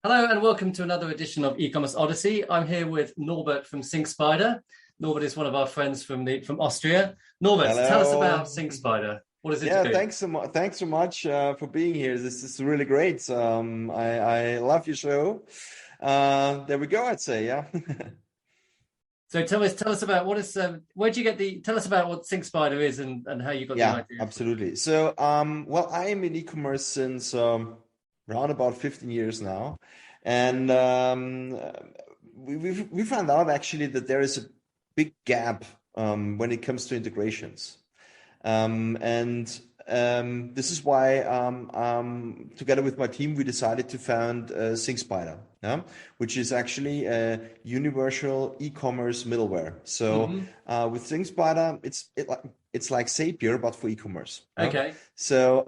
Hello and welcome to another edition of eCommerce Odyssey. I'm here with Norbert from SyncSpider. Norbert is one of our friends from Austria. Norbert, tell us about Hello. SyncSpider. What does it Yeah, do? thanks so much. Thanks so much for being here. This is really great. I love your show. There we go. I'd say, yeah. So tell us about where'd you get tell us about what SyncSpider is and how you got the Yeah, idea for it. absolutely. So, well, I am in e-commerce since around about 15 years now, and we found out actually that there is a big gap when it comes to integrations. And this is why, together with my team, we decided to found SyncSpider, yeah? Which is actually a universal e-commerce middleware. So Hmm. with SyncSpider, it's like Zapier, but for e-commerce. Yeah? Okay. So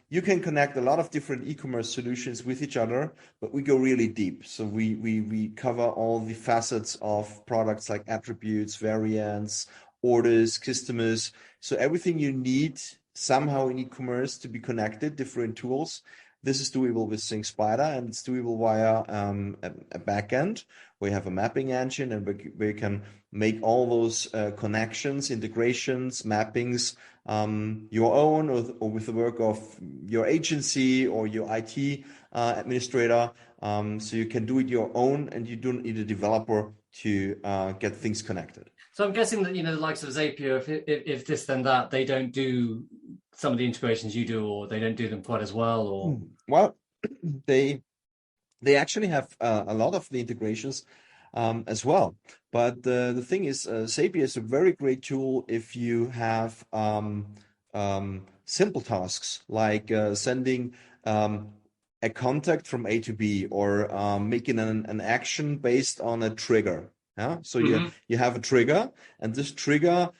you can connect a lot of different e-commerce solutions with each other, but we go really deep. So we cover all the facets of products like attributes, variants, orders, customers. So everything you need somehow in e-commerce to be connected, different tools. This is doable with SyncSpider, and it's doable via a backend. We have a mapping engine, and we can make all those connections, integrations, mappings your own, or with the work of your agency or your IT administrator. So you can do it your own, and you don't need a developer to get things connected. So I'm guessing that the likes of Zapier, if this then that, they don't do some of the integrations you do, or they don't do them quite as well, or Well, they they actually have a lot of the integrations as well. But the thing is, Zapier is a very great tool if you have simple tasks like sending a contact from A to B, or making an action based on a trigger. Yeah, so Mhm. you have a trigger, and this trigger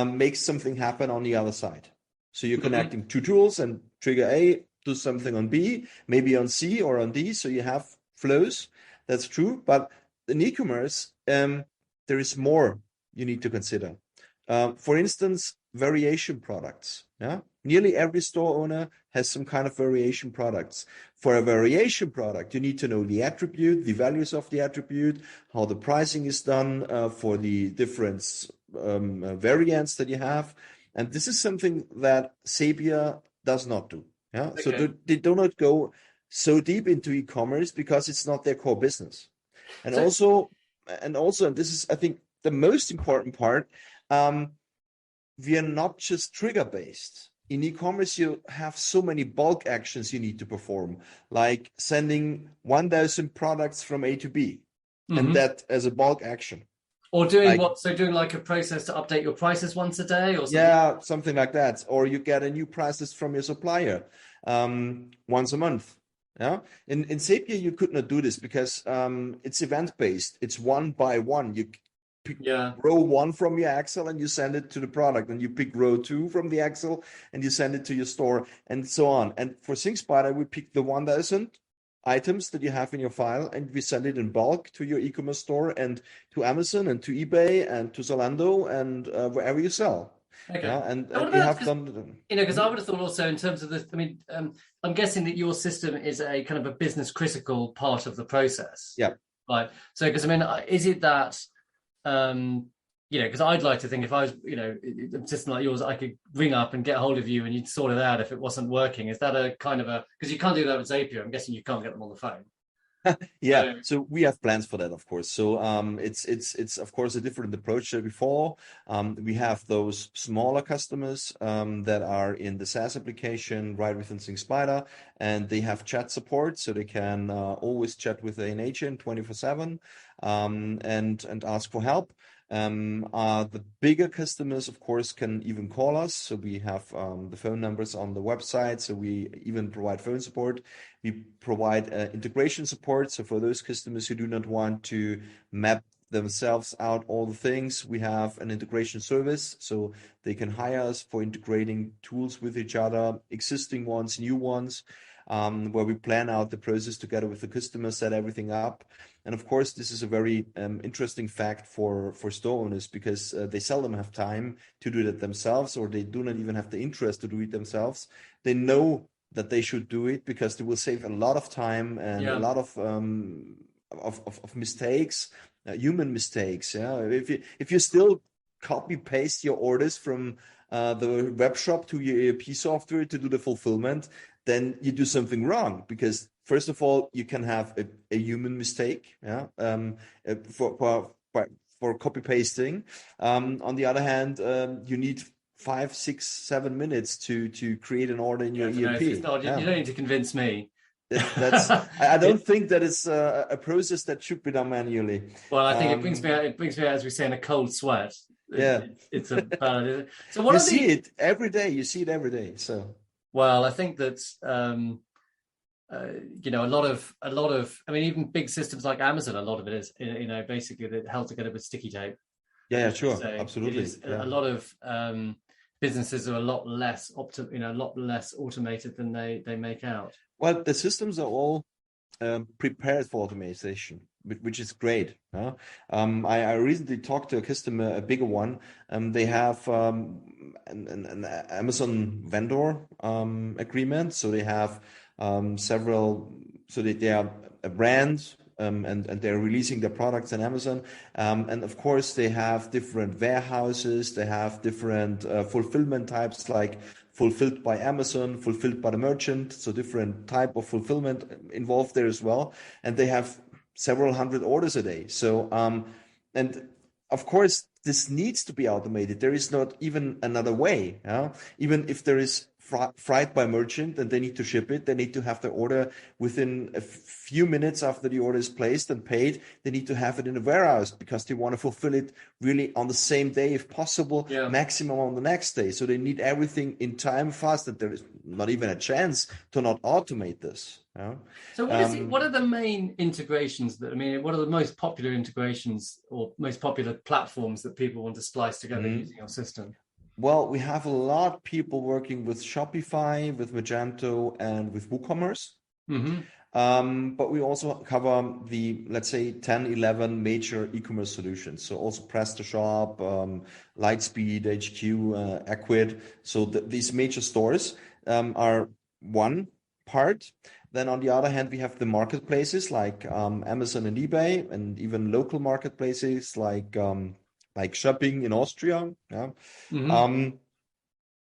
makes something happen on the other side. So you're Mhm. connecting two tools, and trigger A do something on B, maybe on C or on D. So you have flows. That's true. But in e-commerce, there is more you need to consider. For instance, variation products. Yeah, nearly every store owner has some kind of variation products. For a variation product, you need to know the attribute, the values of the attribute, how the pricing is done for the different variants that you have. And this is something that Zapier does not do. Yeah, so Okay. they do not go so deep into e-commerce because it's not their core business. And So also, and this is, I think, the most important part. Um, we are not just trigger based. In e-commerce, you have so many bulk actions you need to perform, like sending 1,000 products from A to B, and mhm. that as a bulk action. Or doing Like, what? So doing like a process to update your prices once a day or something. yeah, something like that. Or you get a new prices from your supplier once a month. Yeah. In Zapier, you could not do this because it's event based. It's one by one. You pick Yeah. row one from your Excel and you send it to the product, and you pick row two from the Excel and you send it to your store, and so on. And for SyncSpider, we pick the 1,000 items that you have in your file, and we send it in bulk to your e-commerce store and to Amazon and to eBay and to Zalando and wherever you sell. Okay. Yeah, And what we about have because done. because I Mhm. would have thought also in terms of this. I mean, I'm guessing that your system is a kind of a business critical part of the process, Yeah. right? So because I mean, is it that because I'd like to think if I was a system like yours, I could ring up and get hold of you and you'd sort it out if it wasn't working. Is that a kind of a because you can't do that with Zapier? I'm guessing you can't get them on the phone. Yeah, So. so we have plans for that, of course. So it's of course a different approach than before. We have those smaller customers that are in the SaaS application right within SyncSpider, and they have chat support, so they can always chat with an agent 24/7 and ask for help. The bigger customers, of course, can even call us. So we have the phone numbers on the website. So we even provide phone support. We provide integration support. So for those customers who do not want to map themselves out all the things, we have an integration service. So they can hire us for integrating tools with each other, existing ones, new ones, where we plan out the process together with the customer, set everything up. And of course, this is a very interesting fact for store owners because they seldom have time to do that themselves, or they do not even have the interest to do it themselves. They know that they should do it, because they will save a lot of time and a lot of mistakes, human mistakes. Yeah, if you still copy paste your orders from the web shop to your ERP software to do the fulfillment, then you do something wrong, because first of all, you can have a human mistake, for copy pasting. On the other hand, you need 5, 6, 7 minutes to create an order in your ERP. You don't need to convince me. I don't think that it's a process that should be done manually. Well, I think it brings me out, as we say, in a cold sweat. It's a so what you see it every day. You see it every day. So well, I think that a lot of I mean, even big systems like Amazon, a lot of it is basically held together with sticky tape. Yeah, sure, absolutely. A lot of businesses are a lot less automated than they make out. Well, the systems are all prepared for automation, which is great. I recently talked to a customer, a bigger one. They have an Amazon vendor agreement, so they have several. So they are a brand. And they're releasing their products on Amazon. And of course, they have different warehouses. They have different fulfillment types, like fulfilled by Amazon, fulfilled by the merchant. So different type of fulfillment involved there as well. And they have several hundred orders a day. So, and of course, this needs to be automated. There is not even another way. Even if there is freight by merchant and they need to ship it, they need to have the order within a few minutes after the order is placed and paid. They need to have it in a warehouse because they want to fulfill it really on the same day if possible, maximum on the next day. So they need everything in time fast, that there is not even a chance to not automate this. So what are the main integrations what are the most popular integrations or most popular platforms that people want to splice together using your system? Well, we have a lot of people working with Shopify, with Magento, and with WooCommerce. But we also cover the, let's say, 10, 11 major e-commerce solutions. So also PrestaShop, Lightspeed, HQ, Acquid. So these major stores are one part. Then on the other hand, we have the marketplaces like Amazon and eBay, and even local marketplaces like Shopping in Austria,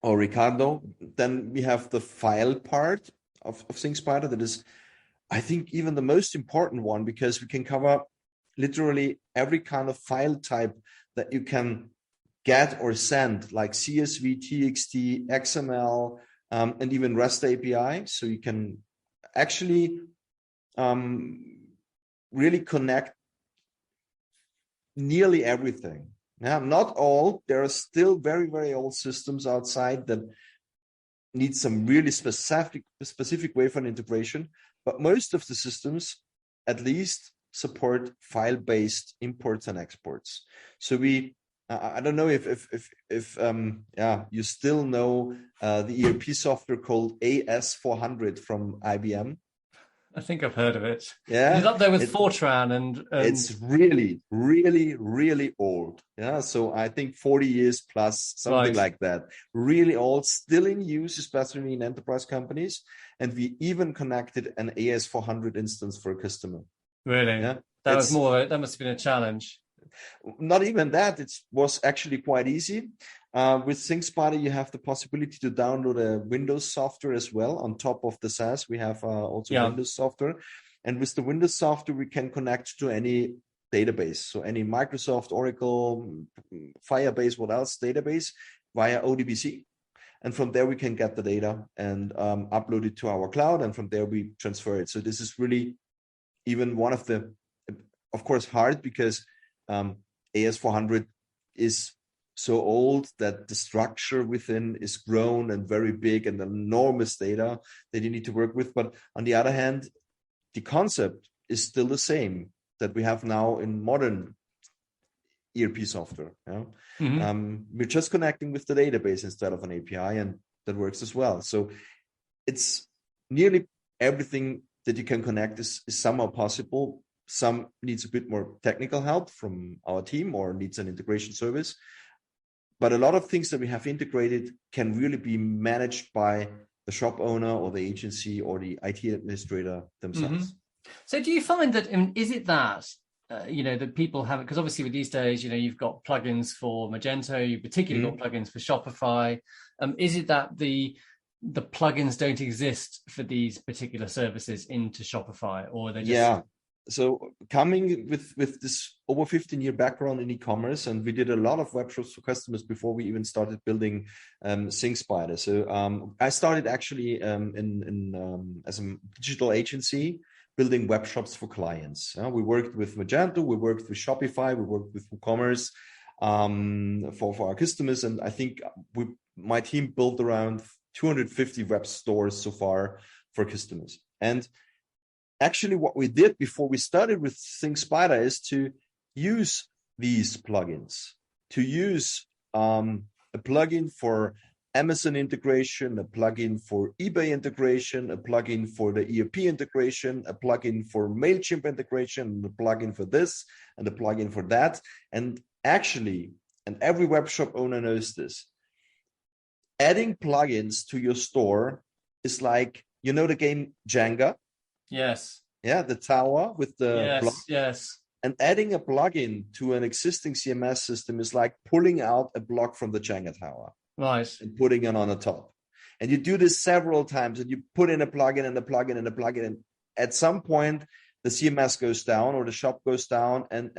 or Ricardo. Then we have the file part of ThinkSpider. That is, I think, even the most important one, because we can cover literally every kind of file type that you can get or send, like CSV, TXT, XML, and even REST API. So you can actually really connect nearly everything. Now, not all. There are still very, very old systems outside that need some really specific way for an integration. But most of the systems at least support file-based imports and exports. So I don't know if you still know the ERP software called AS400 from IBM. I think I've heard of it. Yeah, it's up there with Fortran, and it's really, really, really old. Yeah, so I think 40 years plus, something like that. Really old, still in use, especially in enterprise companies. And we even connected an AS400 instance for a customer. Really? Yeah, that must have been a challenge. Not even that. It was actually quite easy. With ThinkSpider, you have the possibility to download a Windows software as well. On top of the SaaS, we have also Windows software. And with the Windows software, we can connect to any database. So any Microsoft, Oracle, Firebase, what else, database via ODBC. And from there, we can get the data and upload it to our cloud. And from there, we transfer it. So this is really even one of the, of course, hard, because AS400 is so old that the structure within is grown and very big and enormous data that you need to work with. But on the other hand, the concept is still the same that we have now in modern ERP software. We're just connecting with the database instead of an API, and that works as well. So it's nearly everything that you can connect is somehow possible. Some needs a bit more technical help from our team or needs an integration service. But a lot of things that we have integrated can really be managed by the shop owner or the agency or the IT administrator themselves. So do you find that, is it that, that people have, because obviously with these days, you've got plugins for Magento, you particularly got plugins for Shopify. Is it that the plugins don't exist for these particular services into Shopify, or they just... Yeah. So coming with this over 15-year background in e-commerce, and we did a lot of web shops for customers before we even started building SyncSpider. So I started actually as a digital agency building web shops for clients. We worked with Magento, we worked with Shopify, we worked with eCommerce for our customers, and I think my team built around 250 web stores so far for customers. And actually, what we did before we started with SyncSpider is to use these plugins, to use a plugin for Amazon integration, a plugin for eBay integration, a plugin for the ERP integration, a plugin for MailChimp integration, a plugin for this, and a plugin for that. And actually, and every web shop owner knows this, adding plugins to your store is like, the game Jenga? Yes. Yeah, the tower with the block. Yes. And adding a plugin to an existing CMS system is like pulling out a block from the Jenga tower. Right. And putting it on the top. And you do this several times, and you put in a plugin and a plugin and a plugin. And at some point, the CMS goes down or the shop goes down, and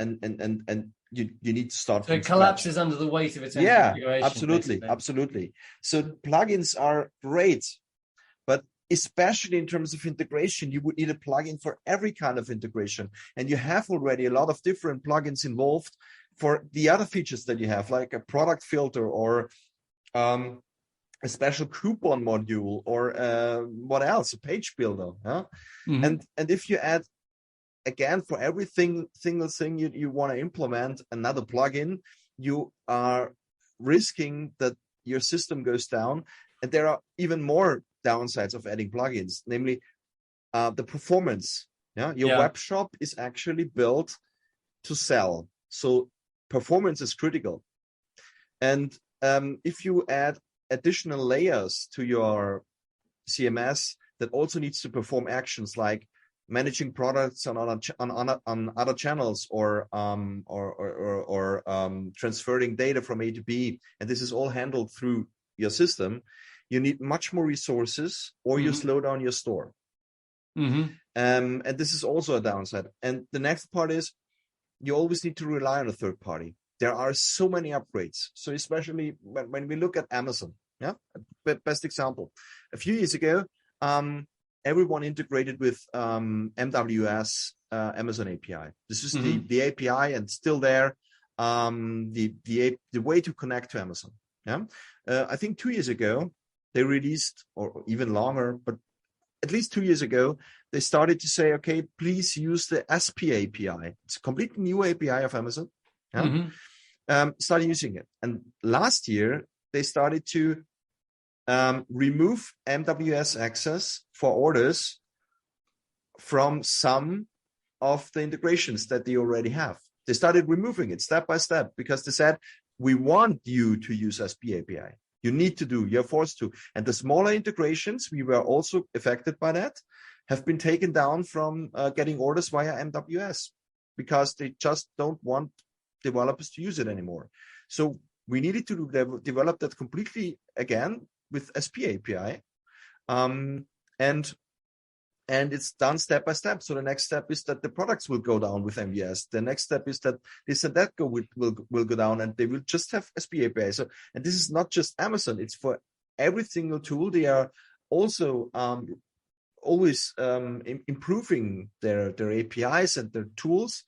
you need to start. So it collapses under the weight of its own configuration. Absolutely. So plugins are great, but especially in terms of integration, you would need a plugin for every kind of integration. And you have already a lot of different plugins involved for the other features that you have, like a product filter or a special coupon module or what else, a page builder. Huh? And if you add, again, for every single thing you want to implement another plugin, you are risking that your system goes down. And there are even more downsides of adding plugins, namely the performance. Your web shop is actually built to sell, so performance is critical. And if you add additional layers to your CMS that also needs to perform actions like managing products on other channels or transferring data from A to B, and this is all handled through your system, you need much more resources, or you slow down your store. And this is also a downside. And the next part is you always need to rely on a third party. There are so many upgrades. So especially when we look at Amazon, best example. A few years ago, everyone integrated with MWS Amazon API. This is the API, and still there, the way to connect to Amazon. I think 2 years ago, they released, or even longer, but at least 2 years ago, they started to say, okay, please use the SP API. It's a completely new API of Amazon. Start using it. And last year, they started to remove MWS access for orders from some of the integrations that they already have. They started removing it step by step because they said, we want you to use SP API. You need to do, you're forced to. And the smaller integrations, we were also affected by that, have been taken down from getting orders via MWS because they just don't want developers to use it anymore. So we needed to develop that completely again with SP API. And it's done step by step. So the next step is that the products will go down with MVS. The next step is that this and that will go down, and they will just have SP API. So, and this is not just Amazon; it's for every single tool. They are also always improving their APIs and their tools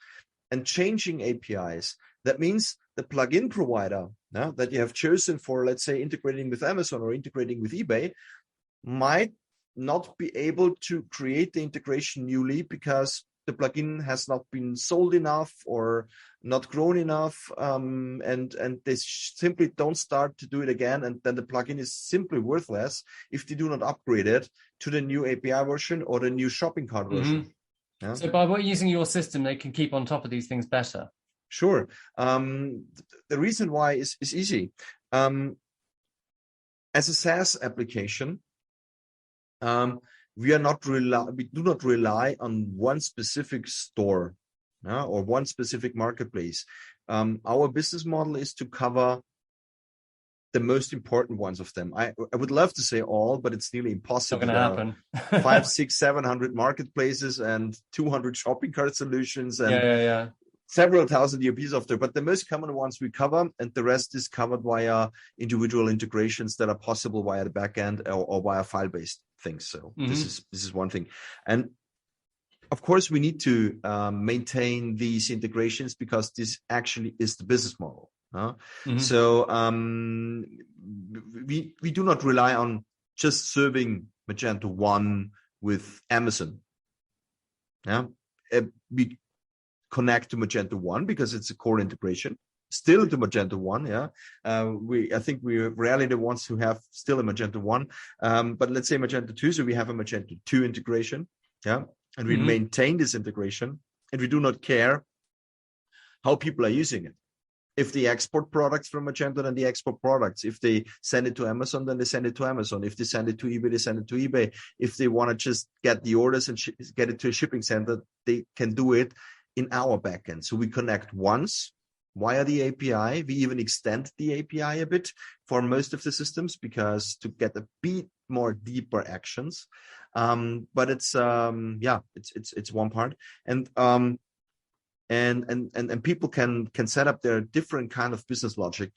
and changing APIs. That means the plugin provider that you have chosen for, let's say, integrating with Amazon or integrating with eBay might not be able to create the integration newly because the plugin has not been sold enough or not grown enough, and they simply don't start to do it again, and then the plugin is simply worthless if they do not upgrade it to the new API version or the new shopping cart version. So by using your system, they can keep on top of these things better. Sure. The reason why is easy. As a SaaS application, we do not rely on one specific store, or one specific marketplace. Our business model is to cover the most important ones of them. I would love to say all, but it's nearly impossible. Not going to happen. 500, 600, 700 marketplaces and 200 shopping cart solutions and several thousand ERP software. But the most common ones we cover, and the rest is covered via individual integrations that are possible via the backend or via file-based things. So this is one thing. And of course, we need to maintain these integrations because this actually is the business model. So we do not rely on just serving Magento 1 with Amazon. We connect to Magento 1 because it's a core integration. Still to Magento 1, I think we're rarely the ones who have still a Magento 1. But let's say Magento 2, so we have a Magento 2 integration, and we maintain this integration, and we do not care how people are using it. If they export products from Magento, then they export products. If they send it to Amazon, then they send it to Amazon. If they send it to eBay, they send it to eBay. If they want to just get the orders and get it to a shipping center, they can do it in our backend. So we connect once via the API. We even extend the API a bit for most of the systems because to get a bit more deeper actions. But it's one part. And people can set up their different kind of business logic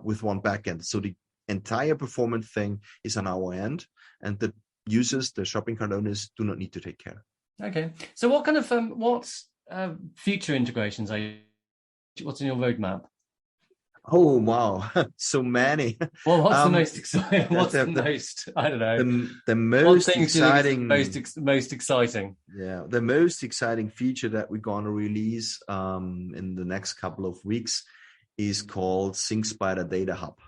with one backend. So the entire performance thing is on our end, and the users, the shopping cart owners, do not need to take care. Okay. So what kind of future integrations what's in your roadmap? Oh wow, so many. Well, what's the most exciting? What's the most? I don't know. The most exciting. Most exciting. Yeah, the most exciting feature that we're going to release in the next couple of weeks is called SyncSpider Data Hub.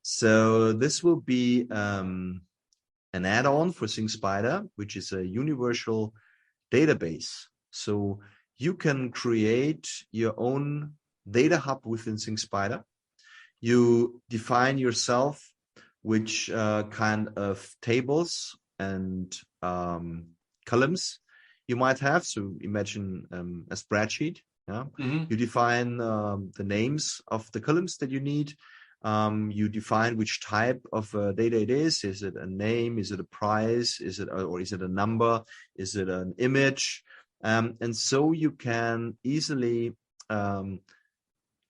So this will be an add-on for SyncSpider, which is a universal database. So you can create your own data hub within SyncSpider. You define yourself which kind of tables and columns you might have. So imagine a spreadsheet. You define the names of the columns that you need. You define which type of data it is. Is it a name? Is it a price? Is it a number? Is it an image? And so you can easily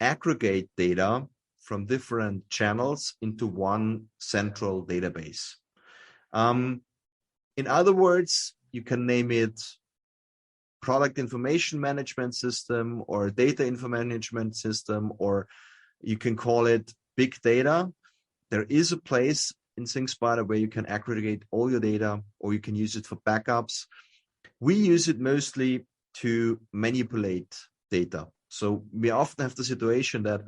aggregate data from different channels into one central database. In other words, you can name it product information management system or data information management system, or you can call it big data. There is a place in SyncSpider where you can aggregate all your data, or you can use it for backups. We use it mostly to manipulate data. So we often have the situation that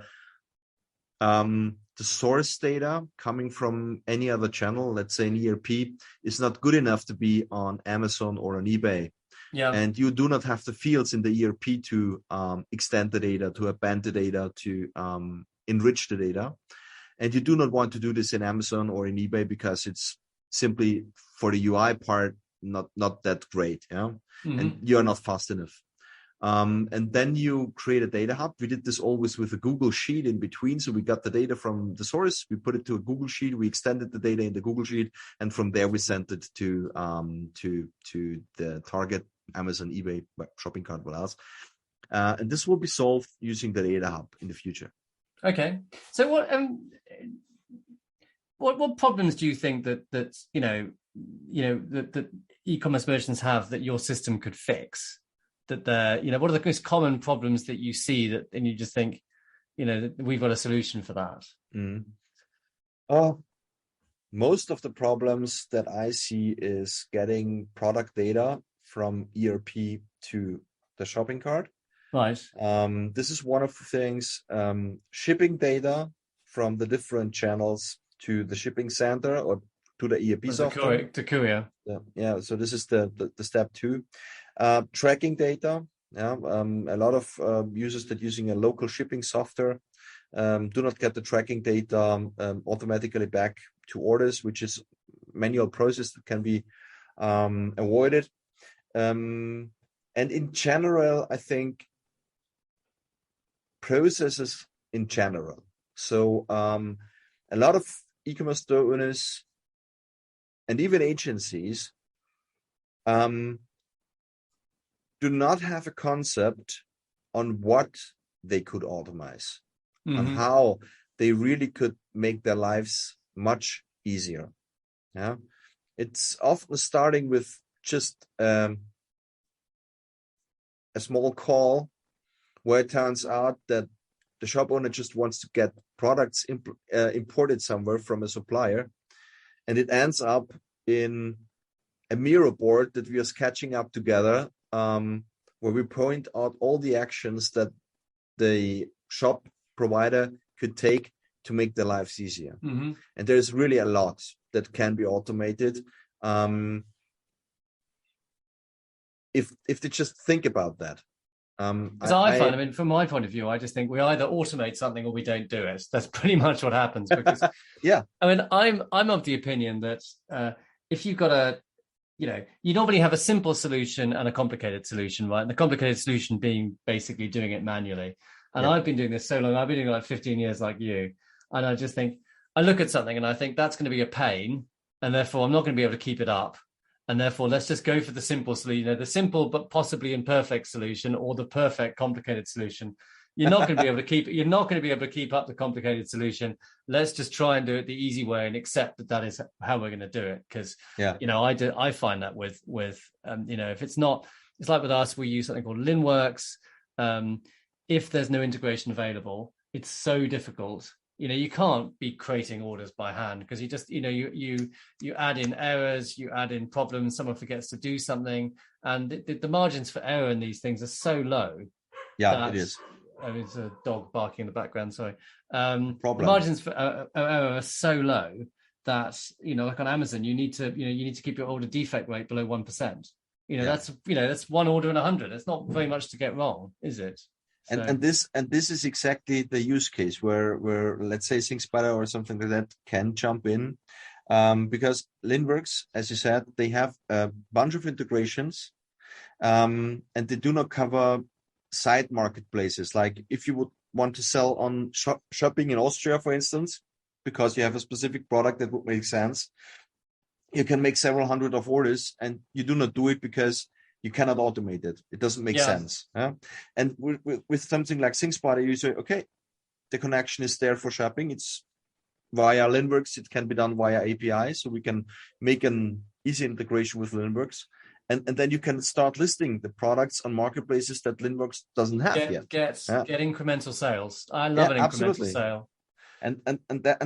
the source data coming from any other channel, let's say an ERP, is not good enough to be on Amazon or on eBay. And you do not have the fields in the ERP to extend the data, to append the data, to enrich the data. And you do not want to do this in Amazon or in eBay because it's simply for the UI part not that great. And you're not fast enough. And then you create a data hub. We did this always with a Google Sheet in between. So we got the data from the source, we put it to a Google Sheet, we extended the data in the Google Sheet, and from there we sent it to the target, Amazon, eBay, shopping cart, what else. And this will be solved using the data hub in the future. Okay. So what problems do you think that that e-commerce merchants have that your system could fix? That what are the most common problems that you see and you just think, that we've got a solution for that? Most of the problems that I see is getting product data from ERP to the shopping cart. Right. This is one of the things. Shipping data from the different channels to the shipping center or to the ERP software. To courier. Yeah. So this is the step 2. Tracking data. A lot of users that using a local shipping software do not get the tracking data automatically back to orders, which is manual process that can be avoided. And in general, I think processes in general. So a lot of e-commerce store owners and even agencies do not have a concept on what they could automate, on how they really could make their lives much easier. Yeah, it's often starting with just a small call where it turns out that the shop owner just wants to get products imported somewhere from a supplier, and it ends up in a mirror board that we are sketching up together, where we point out all the actions that the shop provider could take to make their lives easier. And there's really a lot that can be automated. If they just think about that. I find, from my point of view, I just think we either automate something or we don't do it. That's pretty much what happens. Because yeah, I mean, I'm of the opinion that if you've got you normally have a simple solution and a complicated solution, right? And the complicated solution being basically doing it manually. And I've been doing this so long. I've been doing it like 15 years like you. And I just think, I look at something and I think that's going to be a pain. And therefore, I'm not going to be able to keep it up. And therefore, let's just go for the simple solution, the simple but possibly imperfect solution, or the perfect complicated solution. You're not going to be able to keep. You're not going to be able to keep up the complicated solution. Let's just try and do it the easy way and accept that is how we're going to do it. Because I find that with if it's not, it's like with us, we use something called Linworks. If there's no integration available, it's so difficult. You can't be creating orders by hand because you just, you add in errors, you add in problems, someone forgets to do something. And the margins for error in these things are so low. Yeah, it is. I mean, it's a dog barking in the background, sorry. The margins for error are so low that, like on Amazon, you need to keep your order defect rate below 1%. That's one order in 100. It's not very much to get wrong, is it? So. And this is exactly the use case where let's say SyncSpider or something like that can jump in, because Linworks, as you said, they have a bunch of integrations, and they do not cover side marketplaces. Like if you would want to sell on shopping in Austria, for instance, because you have a specific product that would make sense, you can make several hundred of orders, and you do not do it because you cannot automate it. It doesn't make sense. Yeah? And with something like SyncSpider, you say, okay, the connection is there for shopping. It's via Linworks. It can be done via API. So we can make an easy integration with Linworks. And then you can start listing the products on marketplaces that Linworks doesn't have yet. Get incremental sales. I love an incremental sale. And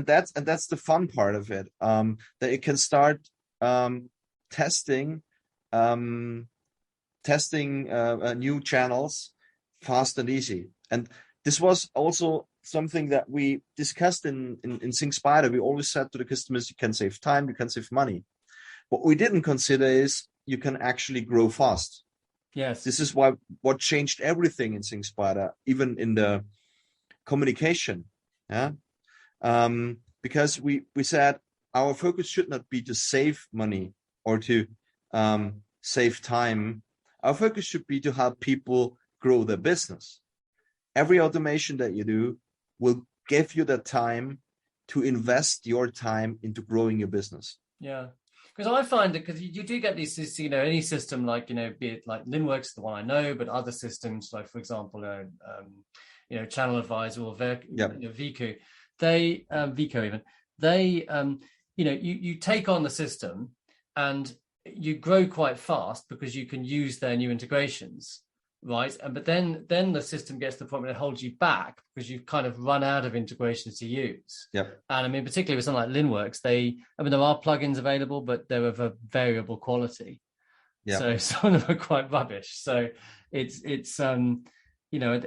that's the fun part of it. That you can start testing new channels fast and easy. And this was also something that we discussed in SyncSpider. We always said to the customers, you can save time, you can save money. What we didn't consider is you can actually grow fast. Yes. This is what changed everything in SyncSpider, even in the communication. Yeah. Because we said our focus should not be to save money or to save time. Our focus should be to help people grow their business. Every automation that you do will give you the time to invest your time into growing your business. Yeah, because I find that because you do get these, any system like, be it like Linworks, the one I know, but other systems like, for example, Channel Advisor or Vico, Vico even, you take on the system and you grow quite fast because you can use their new integrations, right? But then the system gets to the point where it holds you back because you've kind of run out of integrations to use. Yeah. And I mean, particularly with something like Linworks, there are plugins available, but they're of a variable quality. Yeah. So some of them are quite rubbish. So it's I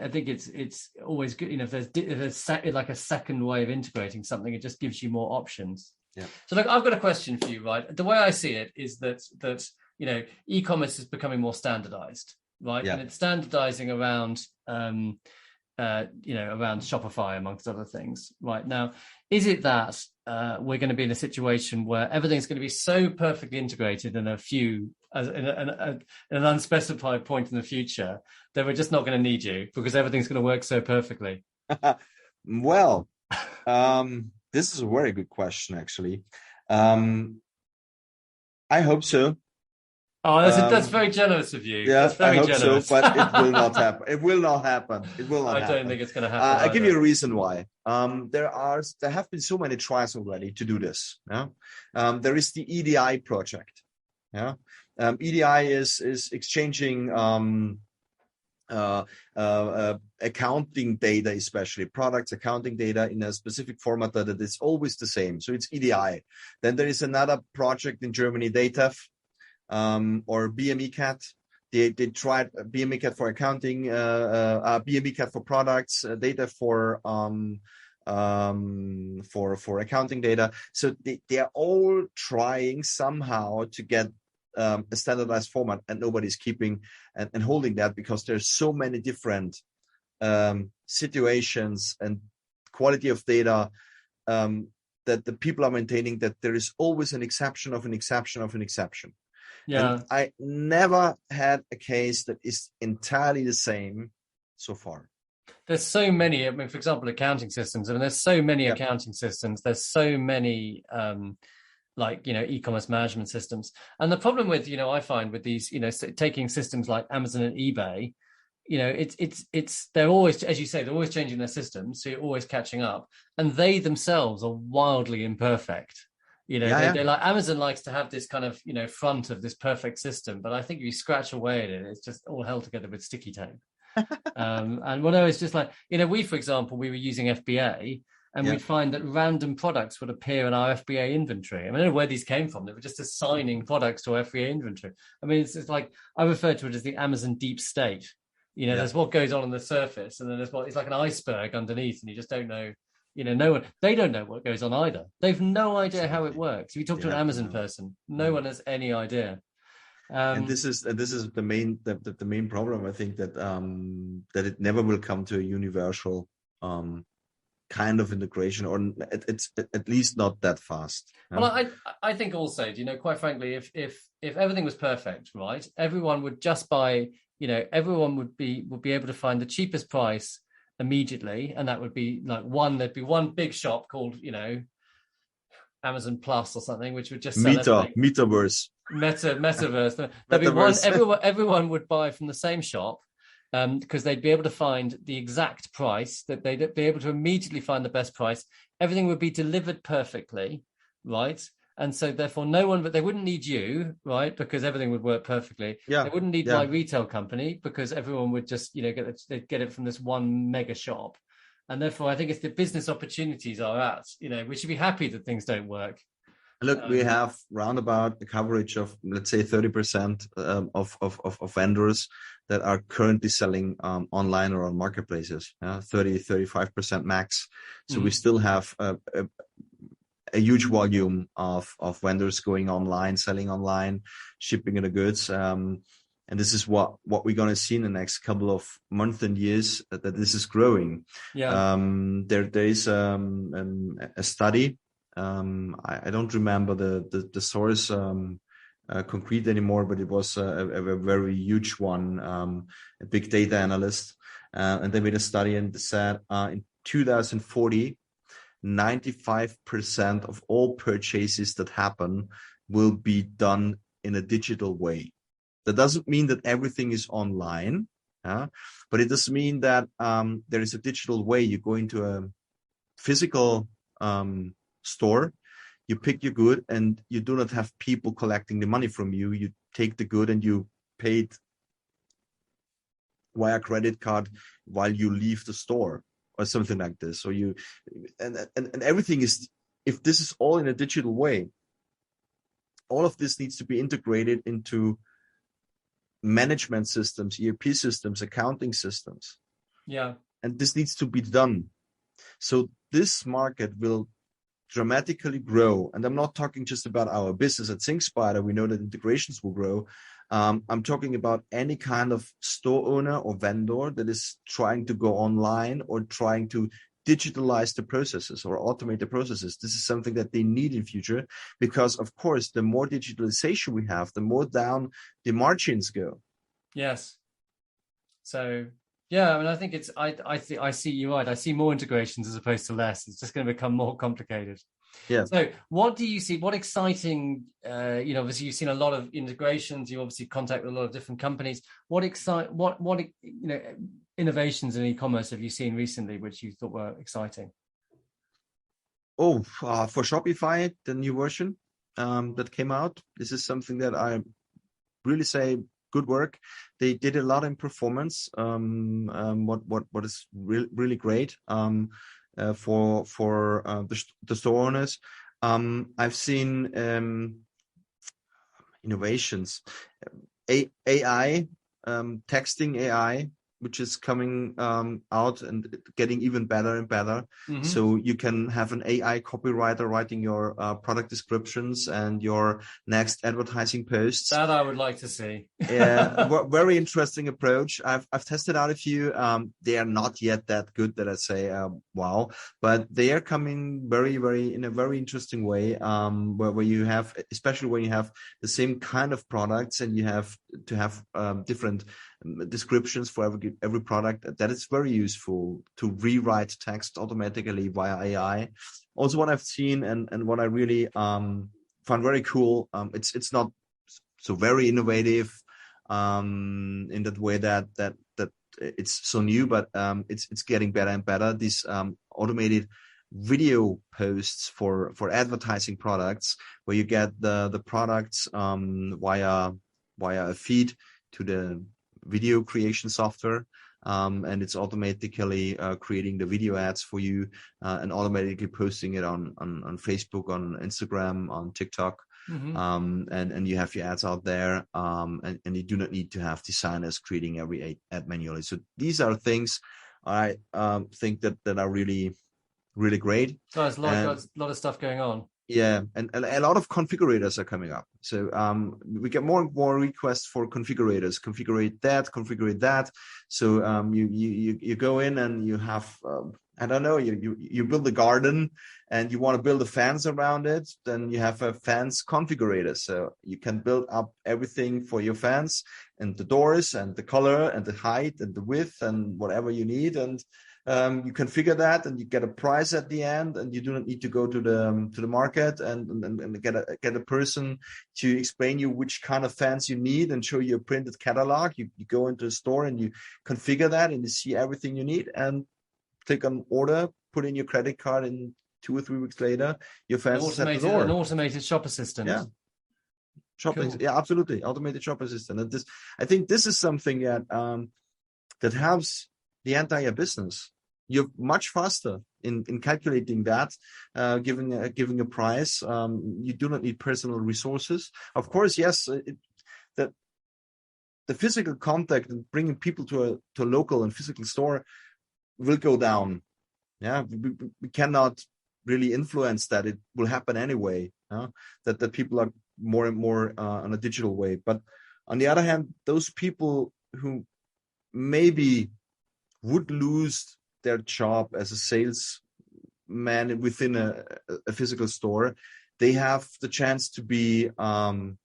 think it's always good. If there's like a second way of integrating something, it just gives you more options. Yeah. So look, I've got a question for you, right? The way I see it is that e-commerce is becoming more standardized, right? Yeah. And it's standardizing around around Shopify, amongst other things. Right now, is it that we're going to be in a situation where everything's going to be so perfectly integrated in an unspecified point in the future that we're just not going to need you because everything's going to work so perfectly? Well, this is a very good question, actually. I hope so. Oh, that's very generous of you. Yeah, that's very I hope generous. so, but it will not happen. It will not happen. It will not I happen. don't think it's going to happen. I'll give you a reason why. There have been so many tries already to do this. Yeah, there is the EDI project. Yeah, EDI is exchanging accounting data, especially products accounting data in a specific format that is always the same. So it's EDI. Then there is another project in Germany, DATEV, or BMECAT. They tried BMECAT for accounting, BMECAT for products, data for accounting data. So they are all trying somehow to get a standardized format, and nobody's keeping and holding that because there's so many different situations and quality of data that the people are maintaining, that there is always an exception of an exception of an exception. Yeah. And I never had a case that is entirely the same so far. There's so many, I mean, for example, accounting systems. I mean, there's so many accounting systems. There's so many, e-commerce management systems. And the problem with, I find with these, taking systems like Amazon and eBay, they're always, as you say, they're always changing their systems. So you're always catching up. And they themselves are wildly imperfect. They're like, Amazon likes to have this kind of, front of this perfect system. But I think if you scratch away at it, it's just all held together with sticky tape. And what I was just like, for example, we were using FBA, and we'd find that random products would appear in our FBA inventory. I mean, I don't know where these came from. They were just assigning products to our FBA inventory. I mean, it's like, I refer to it as the Amazon deep state. There's what goes on the surface, and then there's it's like an iceberg underneath, and you just don't know. They don't know what goes on either. They've no idea how it works. If you talk to an Amazon person, no one has any idea. And this is the main problem. I think that it never will come to a universal kind of integration, or it's at least not that fast. Well, I think also, quite frankly, if everything was perfect, right, everyone would just buy. Everyone would be able to find the cheapest price immediately, and that would be like there'd be one big shop called Amazon Plus or something, which would just sell metaverse. There'd be one. Everyone would buy from the same shop, because they'd be able to find the exact price, that they'd be able to immediately find the best price. Everything would be delivered perfectly, right? And so therefore they wouldn't need you, right? Because everything would work perfectly. Yeah. They wouldn't need my retail company, because everyone would just, they'd get it from this one mega shop. And therefore I think it's the business opportunities are at, we should be happy that things don't work. Look, we have roundabout the coverage of, let's say, 30% of vendors that are currently selling online or on marketplaces, 35% max. So we still have a huge volume of vendors going online, selling online, shipping the goods. And this is what we're going to see in the next couple of months and years, that this is growing. Yeah. There is a study. I don't remember the source concrete anymore, but it was a very huge one, a big data analyst. And they made a study and said in 2040, 95% of all purchases that happen will be done in a digital way. That doesn't mean that everything is online, but it does mean that there is a digital way. You go into a physical store, you pick your good, and you do not have people collecting the money from you. You take the good and you pay it via credit card while you leave the store, or something like this. So and everything is, if this is all in a digital way, all of this needs to be integrated into management systems, ERP systems, accounting systems. Yeah. And this needs to be done. So this market will dramatically grow. And I'm not talking just about our business at SyncSpider. We know that integrations will grow. I'm talking about any kind of store owner or vendor that is trying to go online or trying to digitalize the processes or automate the processes. This is something that they need in future, because of course, the more digitalization we have, the more down the margins go. Yes. So yeah, I mean, I think it's I see you right. I see more integrations as opposed to less. It's just going to become more complicated. Yeah. So what do you see? What exciting, obviously you've seen a lot of integrations. You obviously contact a lot of different companies. What innovations in e-commerce have you seen recently, which you thought were exciting? Oh, for Shopify, the new version that came out, this is something that I really say good work. They did a lot in performance. What is really great for the store owners. I've seen innovations, AI, texting AI, which is coming out and getting even better and better. Mm-hmm. So you can have an AI copywriter writing your product descriptions and your next advertising posts. That I would like to see. Yeah, very interesting approach. I've tested out a few. They are not yet that good that I say wow, but they are coming very, very in a very interesting way. Where you have, especially when you have the same kind of products and you have to have different descriptions for every product. That is very useful to rewrite text automatically via AI. Also, what I've seen and what I really found very cool. It's not so very innovative in that way that it's so new, but it's getting better and better. These automated video posts for advertising products, where you get the products via a feed to the video creation software, and it's automatically creating the video ads for you and automatically posting it on Facebook, on Instagram, on TikTok. Mm-hmm. And you have your ads out there, and you do not need to have designers creating every ad manually. So these are things I think that are really, really great. So there's a lot of stuff going on. Yeah, and a lot of configurators are coming up. So we get more and more requests for configurators. Configure that. So you go in and you have I don't know, you build a garden and you want to build a fence around it. Then you have a fence configurator. So you can build up everything for your fence and the doors and the color and the height and the width and whatever you need. And you configure that, and you get a price at the end, and you do not need to go to the market and get a person to explain you which kind of fence you need and show you a printed catalog. You go into a store and you configure that, and you see everything you need, and click on order, put in your credit card, and 2 or 3 weeks later, your fence is at the door. An automated shop assistant. Yeah. Shopping, cool. Yeah, absolutely. Automated shop assistant. And I think this is something that helps the entire business. You're much faster in calculating that, giving a price. You do not need personal resources. Of course, yes, the physical contact and bringing people to a local and physical store will go down. Yeah, we cannot really influence that. It will happen anyway. That people are more and more on a digital way. But on the other hand, those people who maybe would lose their job as a salesman within a physical store, they have the chance to be in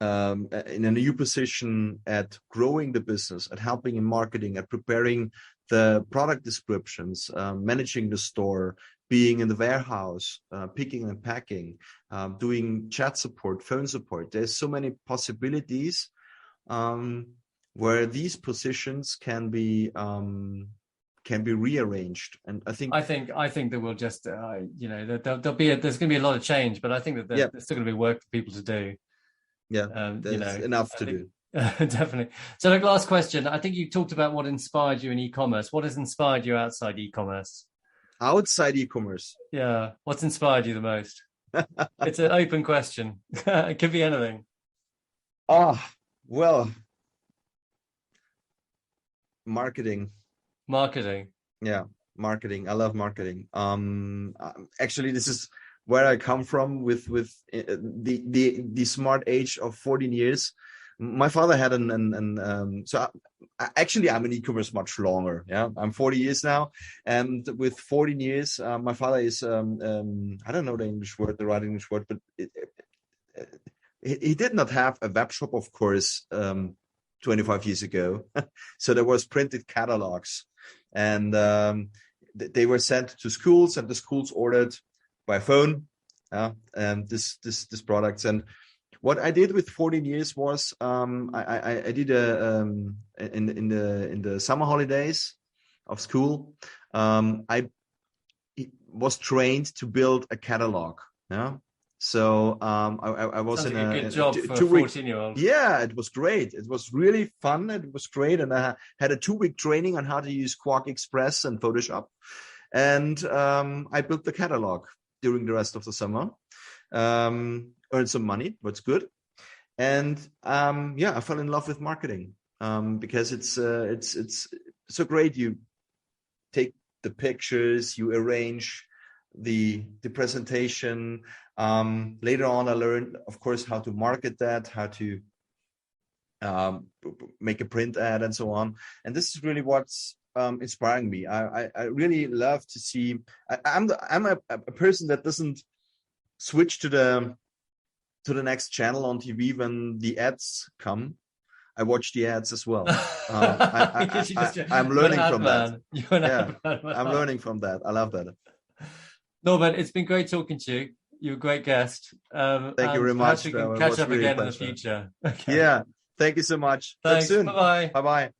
a new position at growing the business, at helping in marketing, at preparing the product descriptions, managing the store, being in the warehouse, picking and packing, doing chat support, phone support. There's so many possibilities where these positions can be rearranged, and I think that we'll just there's going to be a lot of change, but I think that there's still going to be work for people to do. Yeah, there's enough to do. Definitely. So, like, last question. I think you talked about what inspired you in e-commerce. What has inspired you outside e-commerce? Outside e-commerce. Yeah. What's inspired you the most? It's an open question. It could be anything. Well. Marketing. Yeah, marketing. I love marketing. Actually, this is where I come from with the smart age of 14 years. My father had actually I'm in e-commerce much longer. Yeah, I'm 40 years now, and with 14 years, my father is I don't know the right English word, but he did not have a web shop, of course, 25 years ago. So there was printed catalogs, and they were sent to schools, and the schools ordered by phone, and this products. And what I did with 14 years was I did in the summer holidays of school. I was trained to build a catalog. Yeah. So I was Sounds in like a good job for a 2-week. Yeah, it was great. It was really fun. It was great, and I had a 2-week training on how to use Quark Express and Photoshop, and I built the catalog during the rest of the summer. Earned some money, what's good, and I fell in love with marketing because it's so great. You take the pictures, you arrange the presentation. Later on, I learned, of course, how to market that, how to make a print ad, and so on. And this is really what's inspiring me. I really love to see. I'm a person that doesn't switch to the next channel on TV when the ads come. I watch the ads as well. I'm learning from that. I'm learning from that. I love that. Norbert, it's been great talking to you. You're a great guest. Thank you very much. We can catch up again in the future. Okay. Yeah. Thank you so much. Thanks. Talk soon. Bye-bye. Bye-bye.